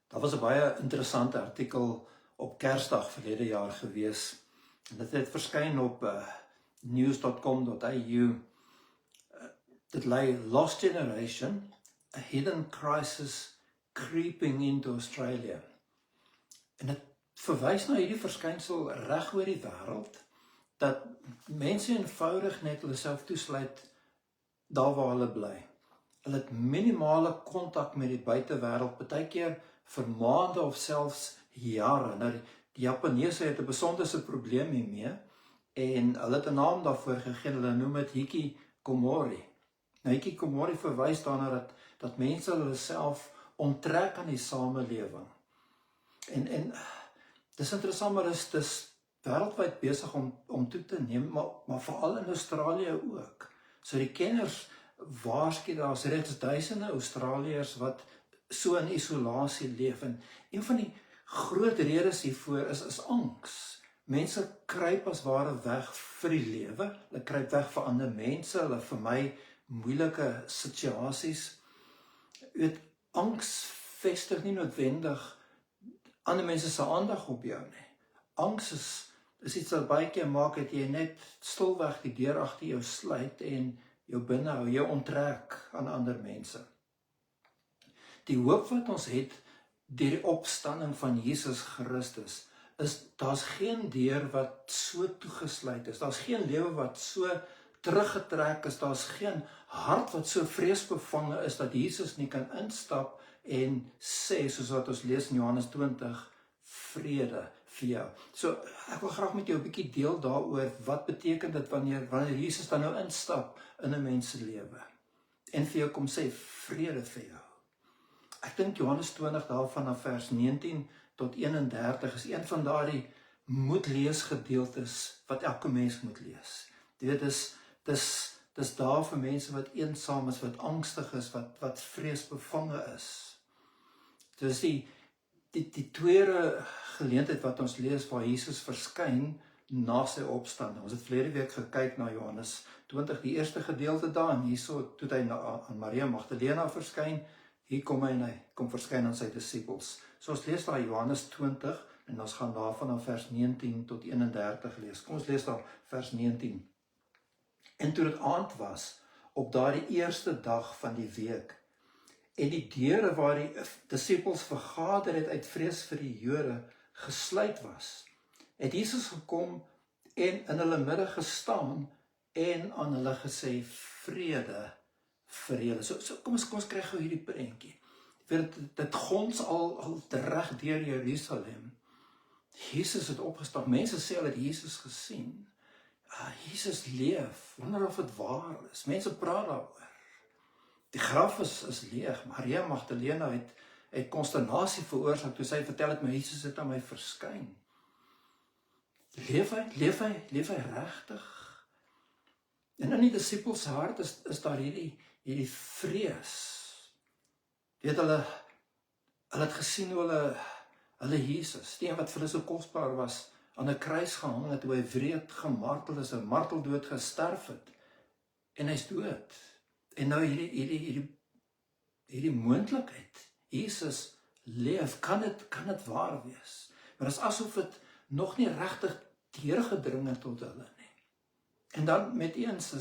Daar was 'n baie interessante artikel op Kersdag verlede jaar gewees. En dit het verskyn op news.com.au. Dit lei Lost Generation, a hidden crisis creeping into Australia. En dit verwys na hierdie verskynsel reg oor die wêreld, dat mense eenvoudig net hulle self toesluit daar waar hulle bly. Hulle het minimale kontak met die buitewêreld, partykeer vir maande of selfs jare. Nou, die Japaneese het 'n besonderse probleem hiermee, en hulle het 'n naam daarvoor gegee, hulle noem dit hikikomori. Nou, hikikomori verwys daarna dat mense hulle self onttrek aan die samelewing. En dis interessant, maar dis wêreldwyd besig om toe te neem, maar veral in Australië ook. So die kenners waarsku daar's reeds duisende Australiërs wat so in isolasie leef. En een van die groot redes hiervoor is angs. Mense kruip as ware weg vir die lewe, hulle kruip weg vir ander mense, hulle vermy moeilike situasies. Weet, angs vestig nie noodwendig ander mense se aandag op jou nie. Angs is iets wat baie keer maak dat jy net stilweg die deur agter jou sluit en jou binnehou, jou onttrek aan ander mense. Die hoop wat ons het deur die opstanding van Jesus Christus is, daar's geen deur wat so toegesluit is, daar's geen lewe wat so teruggetrek is, daar's geen hart wat so vreesbevange is dat Jesus nie kan instap en sê, soos wat ons lees in Johannes 20, vrede vir jou. So, ek wil graag met jou 'n bietjie deel daaroor, wat beteken dit wanneer Jesus dan nou instap in 'n mens se lewe en vir jou kom sê, vrede vir jou. Ek dink Johannes 20 daarvan na vers 19 tot 31 is een van daardie moet lees gedeeltes wat elke mens moet lees. Jy weet, dis daar vir mense wat eensaam is, wat angstig is, wat vreesbevange is. Dis die tweede geleentheid wat ons lees waar Jesus verskyn na sy opstanding. Ons het verlede week gekyk na Johannes 20, die eerste gedeelte daar, en hierso toe hy aan Maria Magdalena verskyn, hier kom hy en hy kom verskyn aan sy disippels. So ons lees daar Johannes 20 en ons gaan daarvan na vers 19 tot 31 lees. Kom ons lees daar vers 19. En toe dit aand was, op daardie eerste dag van die week, en die deure waar die disippels vergader het uit vrees vir die Jode gesluit was, het Jesus gekom en in hulle midde gestaan en aan hulle gesê, vrede vir julle. So kom ons kry gou hierdie prentjie. Dit gons al reg deur Jerusalem. Jesus het opgestaan. Mense sê hulle het Jesus gesien. Jesus leef, wonder of dit waar is. Mense praat daaroor. Die graf is leeg. Maria Magdalena het konsternasie veroorsaak toe sy vertel het, maar Jesus het aan my verskyn. Leef hy regtig? En in die disippels se hart is daar hierdie vrees. Jy weet, hulle het gesien hoe hulle Jesus, die een wat vir hulle so kosbaar was, aan 'n kruis gehang het, hoe hy wreed gemartel is, 'n marteldood gesterf het, en hy's dood. En nou hierdie moontlikheid, Jesus leef, kan dit waar wees? Maar dit is asof dit nog nie regtig deurgedring het tot hulle nie. En dan met eens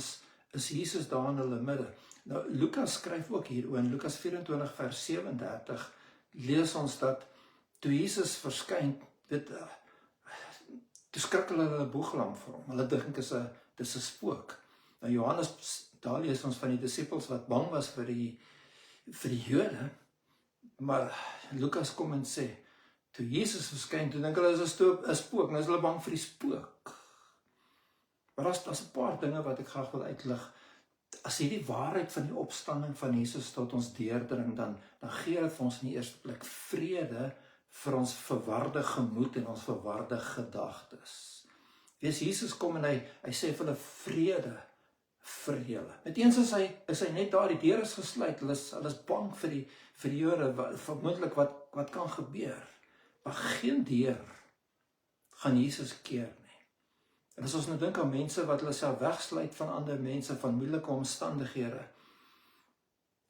is Jesus daar in hulle midde. Nou, Lukas skryf ook hieroor, in Lukas 24 vers 37, lees ons dat toe Jesus verskyn, toe skrik hulle boeglam vir hom. Hulle dink dis 'n spook. Nou Johannes, daar lees ons van die disippels wat bang was vir die Jode, maar Lukas kom en sê, toe Jesus verskyn, toe dink hulle is 'n spook, nou is hulle bang vir die spook. Maar daar's 'n paar dinge wat ek graag wil uitlig. As hierdie waarheid van die opstanding van Jesus tot ons deurdring, dan gee dit vir ons in die eerste plek vrede vir ons verwarde gemoed en ons verwarde gedagtes. Wees Jesus kom en hy sê vir hulle vrede vir julle. Met eens is hy net daar, die deur is gesluit, hulle is bang vir die Jode, vermoedelijk wat kan gebeur. Maar geen deur gaan Jesus keer nie. En as ons nou dink aan mense wat hulle self wegsluit van ander mense, van moeilike omstandighede,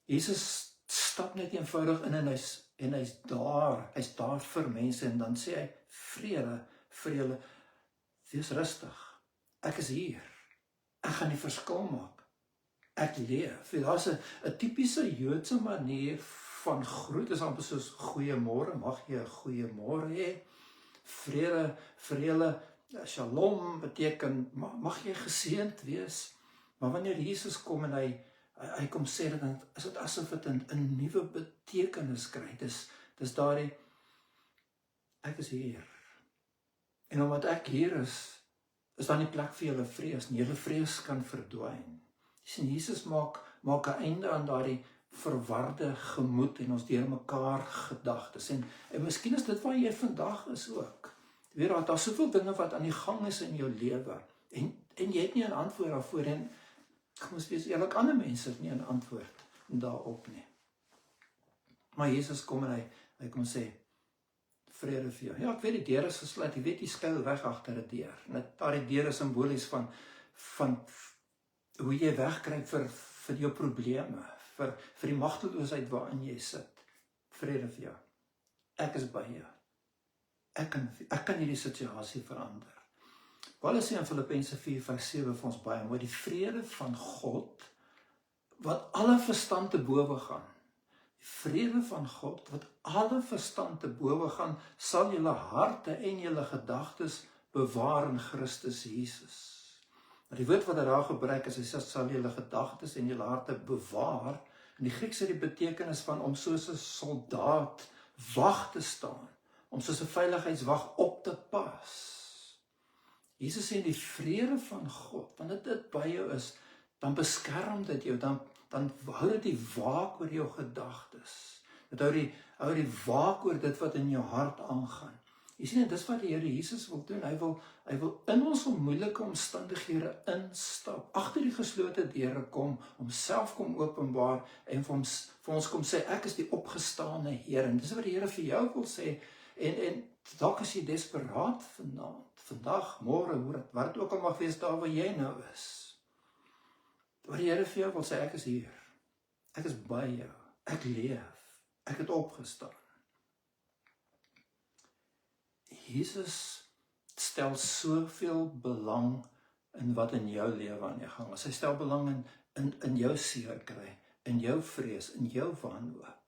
Jesus stap net eenvoudig in en en hy's daar vir mense, en dan sê hy, vrede vir julle, wees rustig, ek is hier, ek gaan die verskil maak, ek leef. Daar's 'n tipiese Joodse manier van groet, is amper soos goeiemôre, mag jy 'n goeiemôre hê, vrede vir julle, shalom beteken, mag jy geseënd wees, maar wanneer Jesus kom en hy kom sê dit, dan is dit asof dit 'n nuwe betekenis kry. Dis daardie, ek is hier. En omdat ek hier is daar nie plek vir julle vrees nie. Julle vrees kan verdwyn. Jesus maak 'n einde aan daardie verwarde gemoed en ons deur mekaar gedagtes. En miskien is dit waar jy vandag is ook. Jy weet, daar's soveel dinge wat aan die gang is in jou lewe. En jy het nie 'n antwoord daarvoor, en kom ons wees eerlik, ander mense het nie 'n antwoord daarop nie. Maar Jesus kom en hy kom sê, vrede vir jou. Ja, ek weet die deur is gesluit, jy weet jy skuil weg agter 'n deur. Net daardie deur is simbolies van hoe jy wegkry vir jou probleme, vir die magteloosheid waarin jy sit. Vrede vir jou. Ek is by jou. Ek kan hierdie situasie verander. Paulus sê in Filippense 4:7 vir ons baie mooi, die vrede van God, wat alle verstand te bowe gaan. Die vrede van God, wat alle verstand te bowe gaan, sal julle harte en julle gedagtes bewaar in Christus Jesus. Die woord wat hy daar gebruik is, hy sê, sal julle gedagtes en julle harte bewaar. In die Grieks het die betekenis van om soos 'n soldaat wag te staan, om soos 'n veiligheidswag op te pas. Jesus sê, die vrede van God, wanneer dit by jou is, dan beskerm dit jou, dan hou dit die waak oor jou gedagtes. Dit hou die waak oor dit wat in jou hart aangaan. Jy sien, dis wat die Here Jesus wil doen. Hy wil in ons moeilike omstandighede instap, agter die geslote deure kom, homself kom openbaar en vir ons kom sê, ek is die opgestane Here. En dis wat die Here vir jou wil sê. En dalk is jy desperaat vandag, môre, wat dit ook al mag wees daar waar jy nou is. Wat die Here vir jou wil sê, ek is hier. Ek is by jou. Ek leef. Ek het opgestaan. Jesus stel soveel belang in wat in jou lewe aan die gang is. Hy stel belang in jou seer kry, in jou vrees, in jou wanhoop.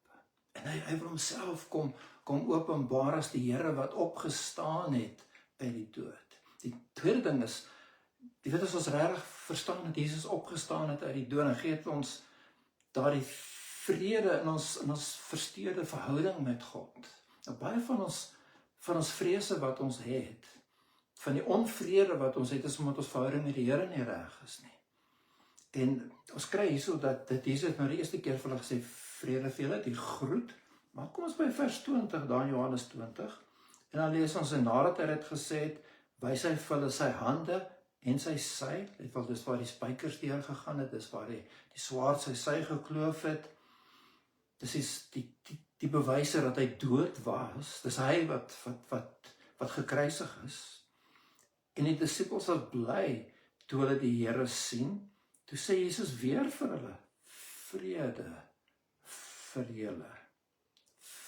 En hy wil homself kom openbaar as die Here wat opgestaan het uit die dood. Die tweede ding is, jy weet, as ons regtig verstaan dat Jesus opgestaan het uit die dood, en gee het ons daardie vrede in ons versteurde verhouding met God. Nou, baie van ons vrese wat ons het, van die onvrede wat ons het, is omdat ons verhouding met die Here nie reg is nie. En ons kry hierso dat Jesus nou die eerste keer vir hulle gesê, vrede vir julle, die groet, maar kom ons by vers 20, daar in Johannes 20, en dan lees ons, en nadat hy dit gesê het, wys hy vir hulle sy hande en sy sy, dis waar die spykers deur gegaan het, dis waar die swaard sy sy gekloof het, dis die bewyse dat hy dood was, dis hy wat gekruisig is, en die disippels was bly, toe hulle die Here sien, toe sê Jesus weer vir hulle, vrede vir julle,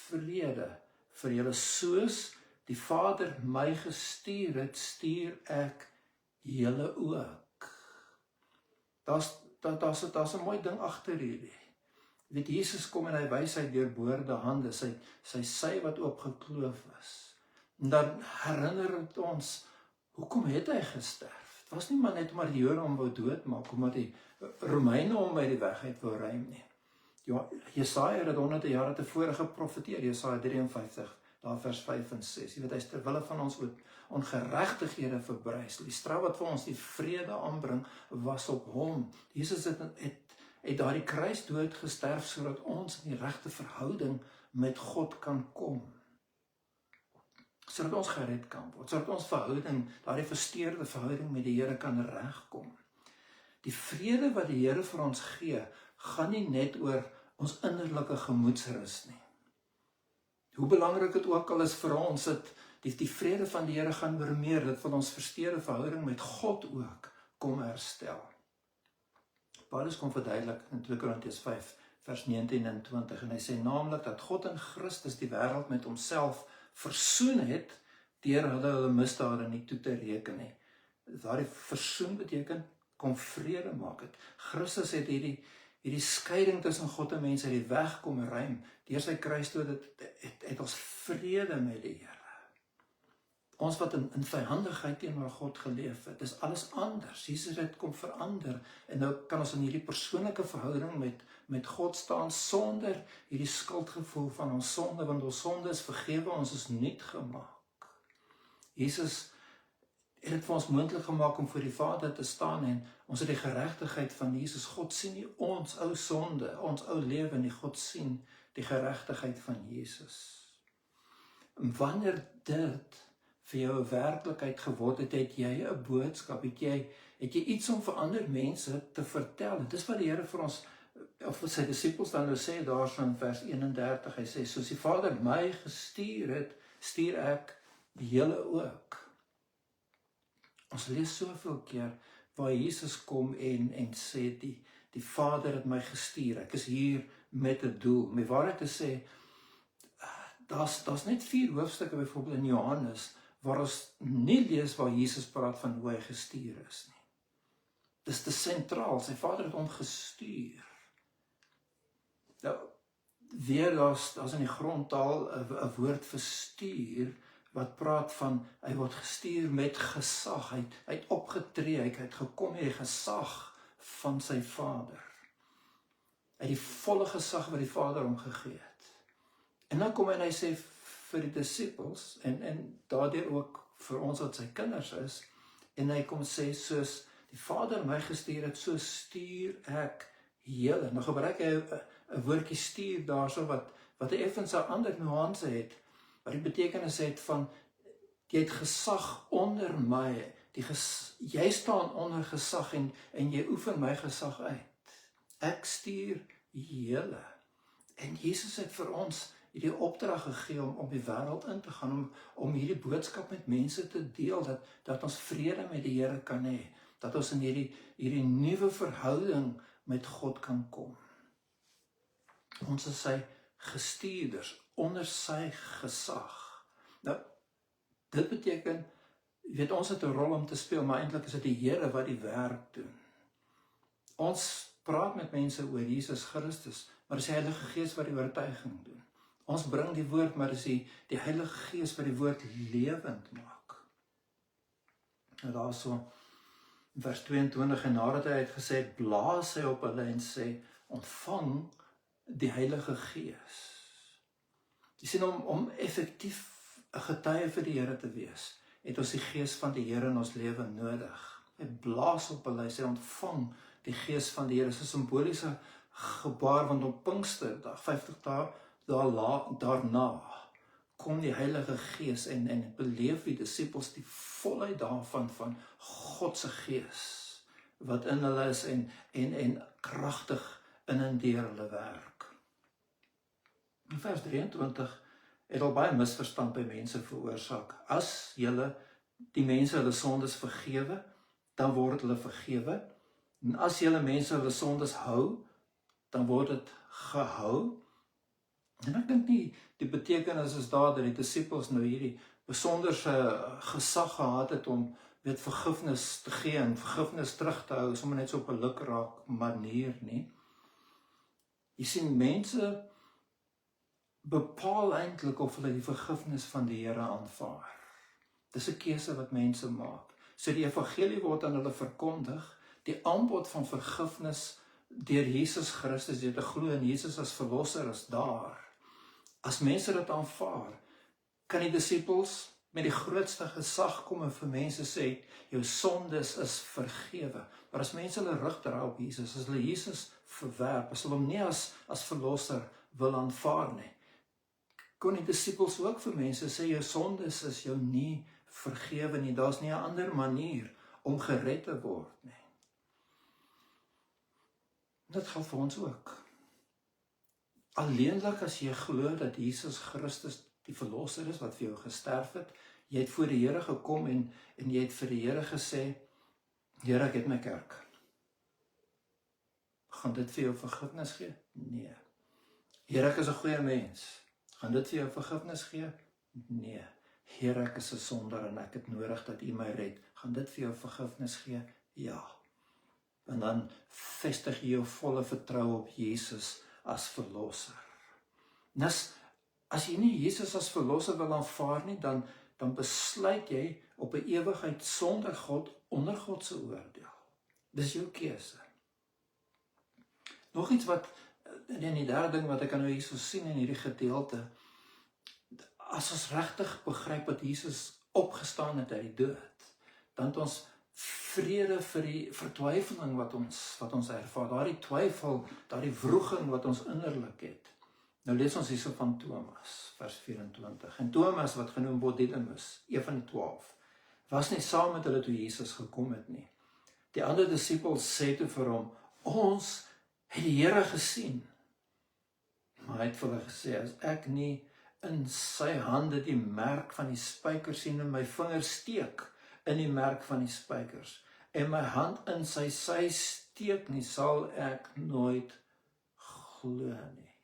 vrede vir julle, soos die Vader my gestuur het, stuur ek julle ook. Daar's 'n mooi ding agter hierdie. Weet, Jesus kom en hy wys sy deurboorde hande, sy wat oopgekloof is. En dan herinner dit ons, hoekom het hy gesterf? Het was nie maar net omdat die Jode hom wou doodmaak, omdat die Romeine hom uit die weg uit wou ruim nie. Jesaja het dit honderde jare tevore geprofeteer, Jesaja 53, daar vers 5 en 6. Jy weet, hy is ter wille van ons ongeregtighede verbrys. Die straf wat vir ons die vrede aanbring, was op hom. Jesus het daardie kruisdood gesterf, sodat ons in die regte verhouding met God kan kom. Sodat ons gered kan word, sodat ons verhouding, daardie versteurde verhouding met die Here kan regkom. Die vrede wat die Here vir ons gee, gaan nie net oor ons innerlike gemoedsrus nie. Hoe belangrik dit ook al is vir ons, die vrede van die Here gaan oor meer, dit wil ons versteurde verhouding met God ook kom herstel. Paulus kom verduidelik in 2 Korintiërs 5, vers 19 en 20, en hy sê naamlik dat God in Christus die wêreld met homself versoen het, deur hulle misdade nie toe te reken nie. Daardie versoen beteken, kom vrede maak het. Christus het hierdie skeiding tussen God en mense, die weg kom ruim, deur sy kruisdood het ons vrede met die Here. Ons wat in vyhandigheid teenoor God geleef het, is alles anders. Jesus het kom verander, en nou kan ons in hierdie persoonlike verhouding met God staan, sonder hierdie skuldgevoel van ons sonde, want ons sonde is vergewe, ons is nuut gemaak. Jesus het dit vir ons moontlik gemaak om voor die Vader te staan, en ons het die geregtigheid van Jesus. God sien nie ons ou sonde, ons ou lewe nie, God sien die geregtigheid van Jesus. En wanneer dit vir jou 'n werklikheid geword het, het jy 'n boodskap, het jy iets om vir ander mense te vertel. Dit is wat die Here vir ons, of sy disippels dan nou sê, daar in vers 31, hy sê, soos die Vader my gestuur het, stuur ek julle ook. Ons lees soveel keer waar Jesus kom en sê, die Vader het my gestuur, ek is hier met 'n doel. Met waarheid te sê, daar's net 4 hoofstukke byvoorbeeld in Johannes, waar ons nie lees waar Jesus praat van hoe hy gestuur is nie. Dis te sentraal, sy Vader het hom gestuur. Nou, weer daar's in die grondtaal 'n woord vir stuur, wat praat van, hy word gestuur met gesag, hy het opgetree, hy het gekom met die gesag van sy Vader. Hy het die volle gesag wat die Vader hom gegee het. En dan kom hy en hy sê vir die disippels, en daardeur ook vir ons wat sy kinders is, en hy kom sê, soos die Vader my gestuur het, so stuur ek julle. Nou gebruik hy 'n woordjie stuur daarso, wat hy effens 'n ander nuance het, wat die betekenis het van, jy het gesag onder my, jy staan onder gesag, en jy oefen my gesag uit. Ek stuur julle. En Jesus het vir ons hierdie opdrag gegee om die wêreld in te gaan, om hierdie boodskap met mense te deel, dat ons vrede met die Here kan hê, dat ons in hierdie nuwe verhouding met God kan kom. Ons is sy gestuurders, onder sy gesag. Nou, dit beteken, ons het 'n rol om te speel, maar eintlik is dit die Here wat die werk doen. Ons praat met mense oor Jesus Christus, maar dis die Heilige Gees wat die oortuiging doen. Ons bring die woord, maar dis die Heilige Gees wat die woord lewend maak. En daar so, vers 22, en nadat hy het gesê, blaas hy op hulle en sê, ontvang die Heilige Gees. Jy sien, om effektief 'n getuie vir die Here te wees, het ons die Gees van die Here in ons lewe nodig. Hy blaas op hulle, hy sê, ontvang die Gees van die Here. Dit is 'n simboliese gebaar, want op Pinksterdag, 50 dae daarna, kom die Heilige Gees en beleef die disippels die volheid daarvan, van God se Gees, wat in hulle is en kragtig in en deur hulle werk. In vers 23 het al baie misverstand by mense veroorsaak. As julle die mense hulle sondes vergewe, dan word hulle vergewe. En as julle mense hulle sondes hou, dan word dit gehou. En ek dink nie die betekenis is daar dat die disippels nou hierdie besonderse gesag gehad het om vergifnis te gee en vergifnis terug te hou, sommer net so op 'n lukraak manier nie. Jy sien, mense bepaal eintlik of hulle die vergifnis van die Here aanvaar. Dis 'n keuse wat mense maak. So die evangelie word aan hulle verkondig, die aanbod van vergifnis deur Jesus Christus, deur te glo in Jesus as verlosser, is daar. As mense dit aanvaar, kan die disippels met die grootste gesag kom en vir mense sê, jou sondes is vergewe. Maar as mense hulle rug draai op Jesus, as hulle Jesus verwerp, as hulle hom nie as verlosser wil aanvaar nie, kon die disippels ook vir mense sê, jou sondes is jou nie vergewe nie, daar's nie 'n ander manier om gered te word nie. Dit geld vir ons ook. Alleenlik as jy glo dat Jesus Christus die verlosser is wat vir jou gesterf het, jy het voor die Here gekom en jy het vir die Here gesê, Here, ek het my kerk. Gaan dit vir jou vergifnis gee? Nee. Here, ek is 'n goeie mens. Gaan dit vir jou vergifnis gee? Nee. Here, ek is 'n sondaar en ek het nodig dat U my red. Gaan dit vir jou vergifnis gee? Ja. En dan vestig jy jou volle vertroue op Jesus as verlosser. En as jy nie Jesus as verlosser wil aanvaar nie, dan besluit jy op 'n ewigheid sonder God, onder God se oordeel. Dis jou keuse. Nog iets wat, en die derde ding wat ek kan nou hierso sien in hierdie gedeelte, as ons regtig begryp dat Jesus opgestaan het uit die dood, dan het ons vrede vir die vertwyfeling wat ons ervaar, daardie twyfel, daardie wroging wat ons innerlik het. Nou lees ons hierso van Thomas, vers 24. En Thomas, wat genoem word Didymus, een van die 12, was nie saam met hulle toe Jesus gekom het nie. Die ander disippels sê toe vir hom, ons het die Here gesien. Maar hy het vir hulle gesê, as ek nie in sy hande die merk van die spykers sien en my vinger steek in die merk van die spykers en my hand in sy sy steek nie, sal ek nooit glo nie.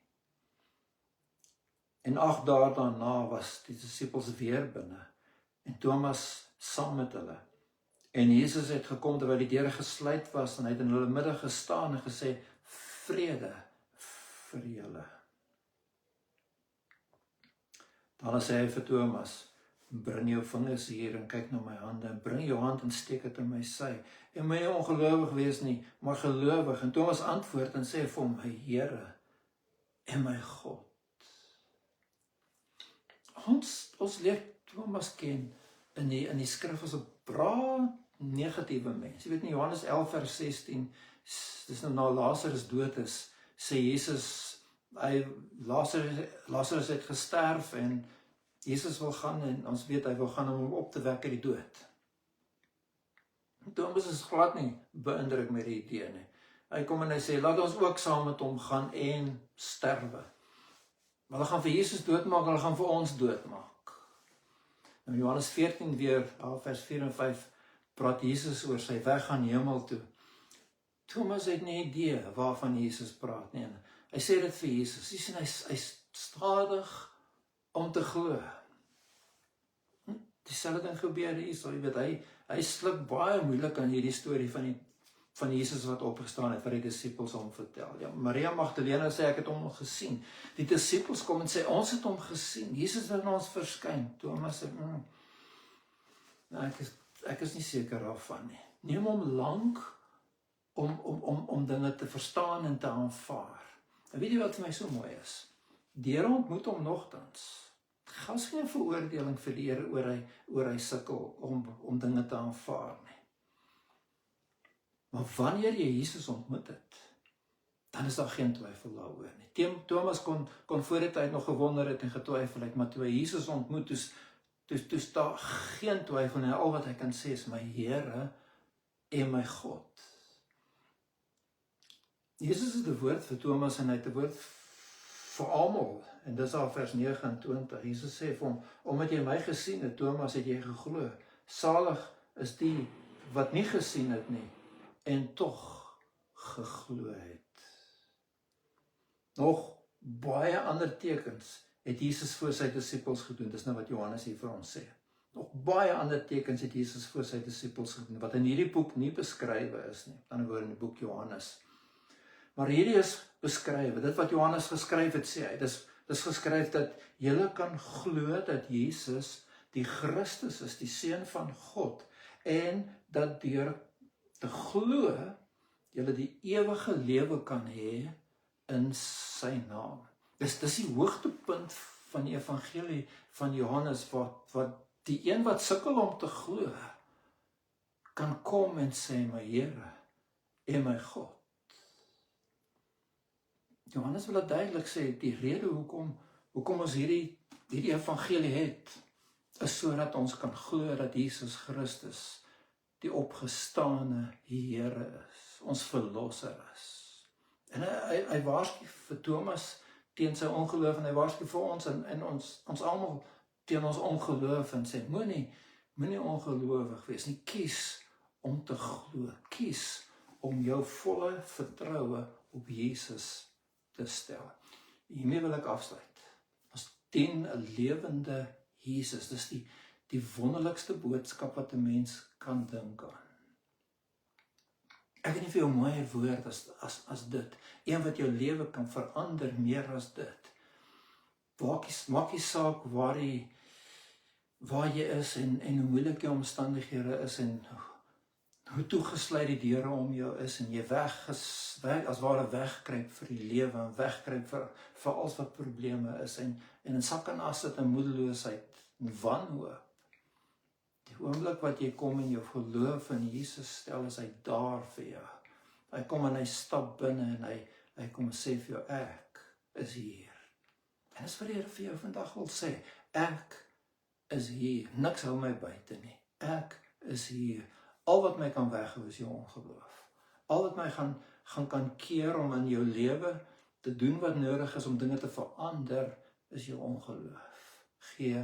En 8 dae daarna was die disippels weer binne en Thomas saam met hulle. En Jesus het gekom terwyl die deure gesluit was en hy het in hulle midde gestaan en gesê, vrede vir julle. Dan sê hy vir Thomas, bring jou vingers hier en kyk na my hande en bring jou hand en steek dit in my sy. En my ongelowig wees nie, maar gelowig. En Thomas antwoord en sê vir hom, my Here en my God. Ons leer Thomas ken in die skrif as 'n baie negatiewe mens. Jy weet nie, Johannes 11 vers 16, dis nou na Lazarus dood is, sê Jesus, Lazarus het gesterf en Jesus wil gaan en ons weet hy wil gaan om hom op te wek uit die dood. Thomas is glad nie beïndruk met die idee nie. Hy kom en hy sê, laat ons ook saam met hom gaan en sterwe. Maar hulle gaan vir Jesus doodmaak, hulle gaan vir ons doodmaak. Nou Johannes 14 weer, vers 4 en 5, praat Jesus oor sy weggaan hemel toe. Thomas het nie idee waarvan Jesus praat nie. Hy sê dit vir Jesus. Hy sê hy's stadig om te glo. Dieselfde ding gebeur hier, jy weet, hy sluk baie moeilik aan hierdie storie van Jesus wat opgestaan het, wat die disippels hom vertel. Ja, Maria Magdalena sê, ek het hom gesien. Die disippels kom en sê, ons het hom gesien. Jesus het aan ons verskyn. Thomas sê, ek is nie seker daarvan nie. Neem hom lank om dinge te verstaan en te aanvaar. En weet jy wat vir my so mooi is? Die Here ontmoet hom nogtans. Gas geen veroordeling vir die Here oor hy sukkel om dinge te aanvaar nie. Maar wanneer jy Jesus ontmoet het, dan is daar geen twyfel daaroor nie. Thomas kon voor die tyd nog gewonder het en getwyfel het, maar toe hy Jesus ontmoet, toe is daar geen twyfel nie. Al wat hy kan sê is, my Here en my God. Jesus het 'n woord vir Thomas en hy het 'n woord vir almal. En dis al vers 29. Jesus sê vir hom, omdat jy my gesien het, Thomas, het jy geglo. Salig is die wat nie gesien het nie en tog geglo het. Nog baie ander tekens het Jesus voor sy disippels gedoen. Dis nou wat Johannes hier vir ons sê. Nog baie ander tekens het Jesus voor sy disippels gedoen, wat in hierdie boek nie beskrywe is nie. Aan die woord in die boek Johannes. Maar hierdie is beskrywe. Dit wat Johannes geskryf het, sê hy, dis geskryf dat julle kan glo dat Jesus die Christus is, die Seun van God, en dat deur te glo, julle die ewige lewe kan hê in sy naam. Dis die hoogtepunt van die evangelie van Johannes, wat die een wat sukkel om te glo, kan kom en sê, my Here en my God. Johannes wil dit duidelik sê, die rede hoekom ons hierdie evangelie het, is sodat ons kan glo dat Jesus Christus die opgestane Here is, ons verlosser is. En hy waarsku vir Thomas teen sy ongeloof, en hy waarsku vir ons en ons almal teen ons ongeloof en sê, moenie ongelowig wees nie, kies om te glo, kies om jou volle vertroue op Jesus te stel. Hiermee wil ek afsluit. Ons dien 'n lewende Jesus. Dis die wonderlikste boodskap wat 'n mens kan dink aan. Ek weet nie vir jou mooier woord as dit. Een wat jou lewe kan verander meer as dit. Maak nie saak waar jy is en hoe moeilik jou omstandighede is en hoe toegesluit die deure om jou is en jy as ware wegkruip vir die lewe en wegkruip vir alles wat probleme is en in sak en as sit in moedeloosheid en wanhoop. Die oomblik wat jy kom en jou geloof in Jesus stel, is hy daar vir jou. Hy kom en hy stap binne en hy kom sê vir jou, ek is hier. En dis wat die Here vir jou vandag wil sê, ek is hier, niks hou my buite nie, ek is hier. Al wat my kan weghou is jou ongeloof. Al wat my gaan kan keer om in jou lewe te doen wat nodig is om dinge te verander, is jou ongeloof. Gee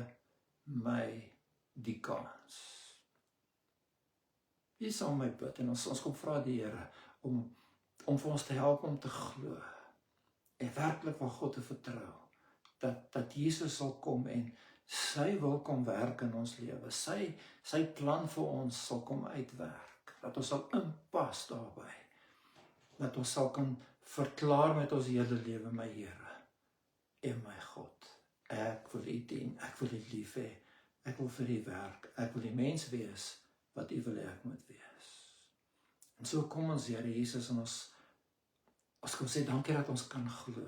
my die kans. Wie sal my bid? En ons kom vra die Here om vir ons te help om te glo en werklik van God te vertrou dat Jesus sal kom en sy wil kom werk in ons lewe. Sy plan vir ons sal kom uitwerk. Dat ons sal inpas daarby. Dat ons sal kan verklaar met ons hele lewe, my Here en my God. Ek wil U dien, ek wil U lief hê. Ek wil vir U werk. Ek wil die mens wees wat U wil hê ek moet wees. En so kom ons Here Jesus en ons kom sê dankie dat ons kan glo.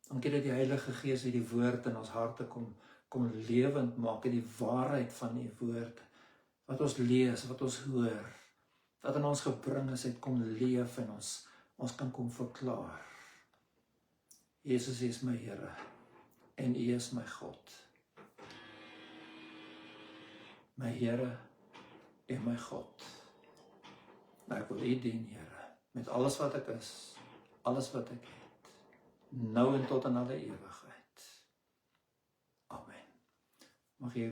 Dankie dat die Heilige Gees uit die woord in ons harte kom lewend maak in die waarheid van die woord, wat ons lees, wat ons hoor, wat in ons gebring is, het kom leef en ons kan kom verklaar. Jesus is my Here en U is my God. My Here en my God. Ek wil U dien, Here, met alles wat ek is, alles wat ek het, nou en tot in alle ewigheid. Amen. Mag jy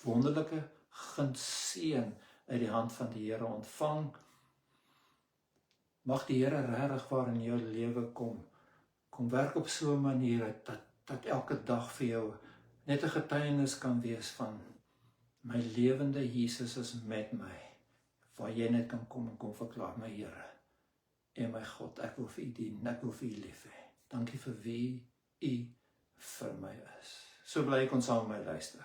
wonderlike guns seën uit die hand van die Here ontvang. Mag die Here regtig waar in jou lewe kom werk op so 'n manier dat elke dag vir jou net 'n getuienis kan wees van my lewende Jesus is met my, waar jy net kan kom en kom verklaar, my Here en my God, ek wil vir U dien, ek wil vir U lief hê. Dankie vir wie U vir my is. So bly ek ons saam met my luister.